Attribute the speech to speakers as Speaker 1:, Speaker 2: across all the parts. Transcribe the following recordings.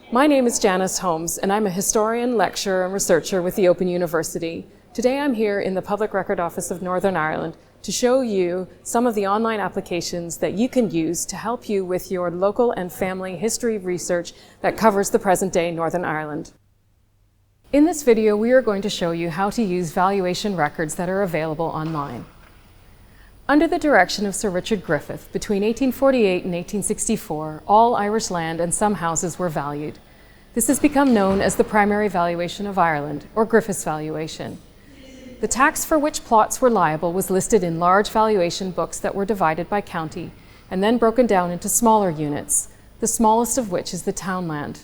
Speaker 1: My name is Janice Holmes, and I'm a historian, lecturer, and researcher with the Open University. Today I'm here in the Public Record Office of Northern Ireland to show you some of the online applications that you can use to help you with your local and family history research that covers the present-day Northern Ireland. In this video, we are going to show you how to use valuation records that are available online. Under the direction of Sir Richard Griffith, between 1848 and 1864, all Irish land and some houses were valued. This has become known as the primary valuation of Ireland, or Griffith's valuation. The tax for which plots were liable was listed in large valuation books that were divided by county, and then broken down into smaller units, the smallest of which is the townland.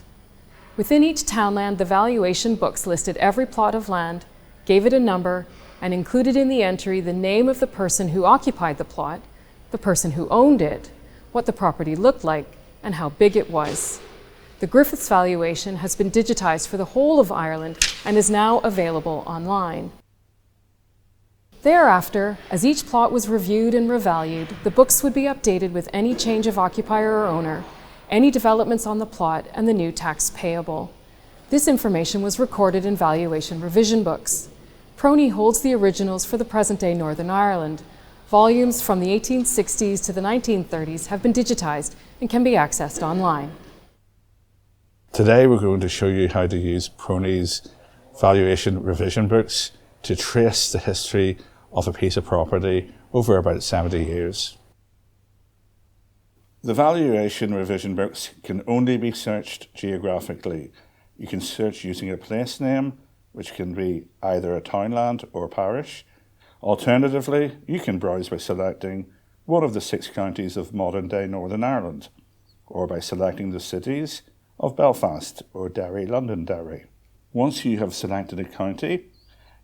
Speaker 1: Within each townland, the valuation books listed every plot of land, gave it a number, and included in the entry the name of the person who occupied the plot, the person who owned it, what the property looked like, and how big it was. The Griffiths valuation has been digitized for the whole of Ireland and is now available online. Thereafter, as each plot was reviewed and revalued, the books would be updated with any change of occupier or owner, any developments on the plot, and the new tax payable. This information was recorded in valuation revision books. PRONI holds the originals for the present-day Northern Ireland. Volumes from the 1860s to the 1930s have been digitized and can be accessed online.
Speaker 2: Today we're going to show you how to use PRONI's valuation revision books to trace the history of a piece of property over about 70 years. The valuation revision books can only be searched geographically. You can search using a place name, which can be either a townland or parish. Alternatively, you can browse by selecting one of the 6 counties of modern-day Northern Ireland, or by selecting the cities of Belfast or Derry, Londonderry. Once you have selected a county,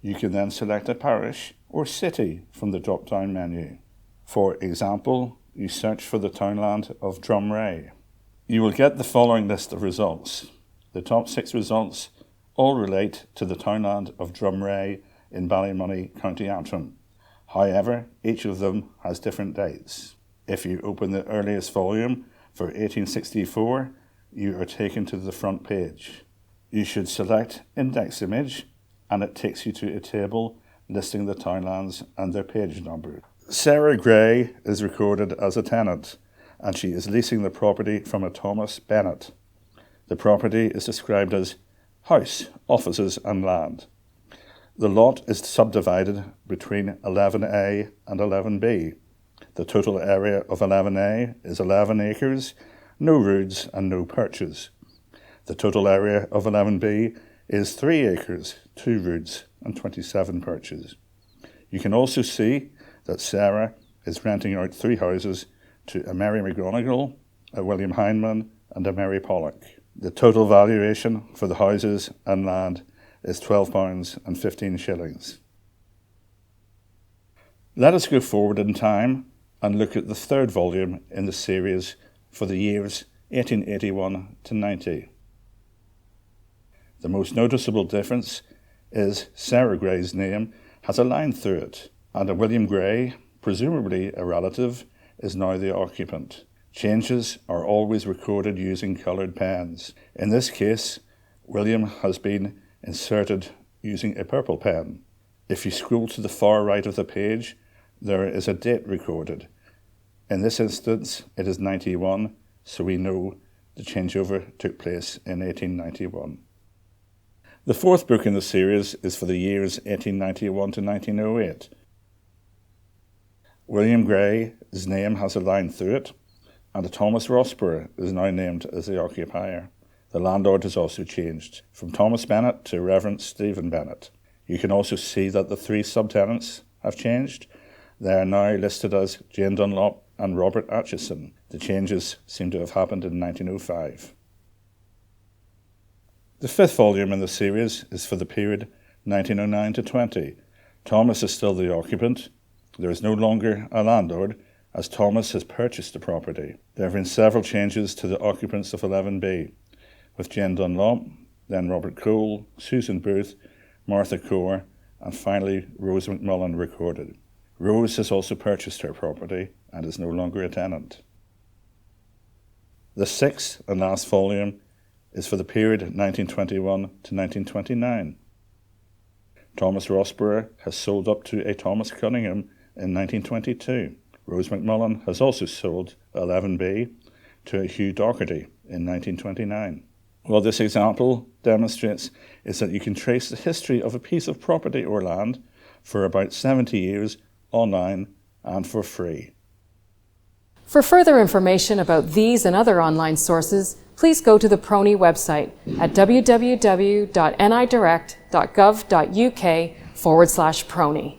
Speaker 2: you can then select a parish or city from the drop-down menu. For example, you search for the townland of Drumray. You will get the following list of results. The top 6 results all relate to the townland of Drumray in Ballymoney, County Antrim. However, each of them has different dates. If you open the earliest volume for 1864, you are taken to the front page. You should select Index Image, and it takes you to a table listing the townlands and their page number. Sarah Gray is recorded as a tenant, and she is leasing the property from a Thomas Bennett. The property is described as house, offices and land. The lot is subdivided between 11A and 11B. The total area of 11A is 11 acres, no roods and no perches. The total area of 11B is 3 acres, 2 roods and 27 perches. You can also see that Sarah is renting out 3 houses to a Mary McGonigal, a William Hindman and a Mary Pollock. The total valuation for the houses and land is £12.15. Let us go forward in time and look at the 3rd volume in the series for the years 1881 to 90. The most noticeable difference is Sarah Gray's name has a line through it, and a William Gray, presumably a relative, is now the occupant. Changes are always recorded using coloured pens. In this case, William has been inserted using a purple pen. If you scroll to the far right of the page, there is a date recorded. In this instance, it is 91, so we know the changeover took place in 1891. The 4th book in the series is for the years 1891 to 1908. William Gray's name has a line through it, and a Thomas Rossborough is now named as the occupier. The landlord has also changed from Thomas Bennett to Reverend Stephen Bennett. You can also see that the 3 subtenants have changed. They are now listed as Jane Dunlop and Robert Atchison. The changes seem to have happened in 1905. The 5th volume in the series is for the period 1909 to 20. Thomas is still the occupant. There is no longer a landlord, as Thomas has purchased the property. There have been several changes to the occupants of 11B, with Jane Dunlop, then Robert Cole, Susan Booth, Martha Core, and finally Rose McMullen recorded. Rose has also purchased her property and is no longer a tenant. The 6th and last volume is for the period 1921 to 1929. Thomas Rossborough has sold up to a Thomas Cunningham in 1922. Rose McMullen has also sold 11B to a Hugh Docherty in 1929. What this example demonstrates is that you can trace the history of a piece of property or land for about 70 years online and for free.
Speaker 1: For further information about these and other online sources, please go to the PRONI website at www.nidirect.gov.uk/PRONI.